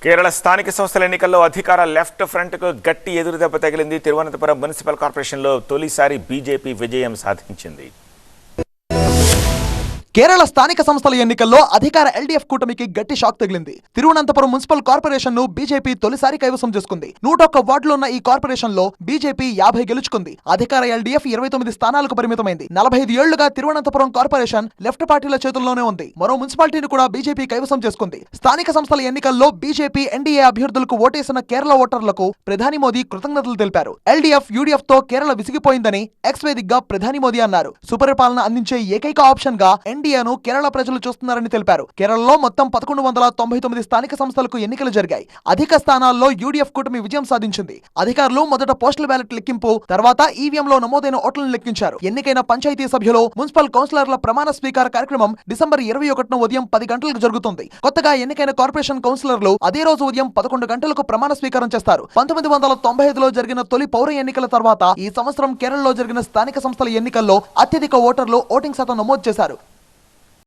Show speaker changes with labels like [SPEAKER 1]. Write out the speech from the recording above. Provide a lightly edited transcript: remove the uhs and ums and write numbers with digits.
[SPEAKER 1] కేరళ స్థానిక సంస్థల ఎన్నికల్లో అధికార లెఫ్ట్ ఫ్రంట్కు గట్టి ఎదురుదెబ్బ తగిలింది. తిరువనంతపురం మున్సిపల్ కార్పొరేషన్లో తొలిసారి బీజేపీ విజయం సాధించింది.
[SPEAKER 2] కేరళ స్థానిక సంస్థల ఎన్నికల్లో అధికార ఎల్డీఎఫ్ కూటమికి గట్టి షాక్ తగిలింది. తిరువనంతపురం మున్సిపల్ కార్పొరేషన్ ను బీజేపీ తొలిసారి కైవసం చేసుకుంది. 101 వార్డులు ఉన్న ఈ కార్పొరేషన్ లో బీజేపీ 50 గెలుచుకుంది. అధికార ఎల్డీఎఫ్ 29 స్థానాలకు పరిమితమైంది. 45 ఏళ్లుగా తిరువనంతపురం కార్పొరేషన్ లెఫ్ట్ పార్టీల చేతుల్లోనే ఉంది. మరో మున్సిపాలిటీని కూడా బీజేపీ కైవసం చేసుకుంది. స్థానిక సంస్థల ఎన్నికల్లో బీజేపీ ఎన్డీఏ అభ్యర్థులకు ఓటేసిన కేరళ ఓటర్లకు ప్రధాని మోదీ కృతజ్ఞతలు తెలిపారు. ఎల్డీఎఫ్ యూడీఎఫ్ తో కేరళ విసిగిపోయిందని ఎక్స్ వేదికగా ప్రధాని మోదీ అన్నారు. సుపరిపాలన అందించే ఏకైక ఆప్షన్ గా ఎన్డీఏను కేరళ ప్రజలు చూస్తున్నారని తెలిపారు. కేరళలో మొత్తం 1199 స్థానిక సంస్థలకు ఎన్నికలు జరిగాయి. అధిక స్థానాల్లో యూడీఎఫ్ కూటమి విజయం సాధించింది. అధికారులు మొదట పోస్టల్ బ్యాలెట్ లెక్కింపు, తర్వాత ఈవీఎంలో నమోదైన ఓట్లను లెక్కించారు. ఎన్నికైన పంచాయతీ సభ్యులు, మున్సిపల్ కౌన్సిలర్ల ప్రమాణ స్వీకార కార్యక్రమం డిసెంబర్ 21న ఉదయం 10 గంటలకు జరుగుతుంది. కొత్తగా ఎన్నికైన కార్పొరేషన్ కౌన్సిలర్లు అదే రోజు ఉదయం 11 గంటలకు ప్రమాణ స్వీకారం చేస్తారు. 1995లో జరిగిన తొలి పౌర ఎన్నికల తర్వాత ఈ సంవత్సరం కేరళలో జరిగిన స్థానిక సంస్థల ఎన్నికల్లో అత్యధిక ఓటర్లు ఓటింగ్ శాతం నమోదు చేశారు.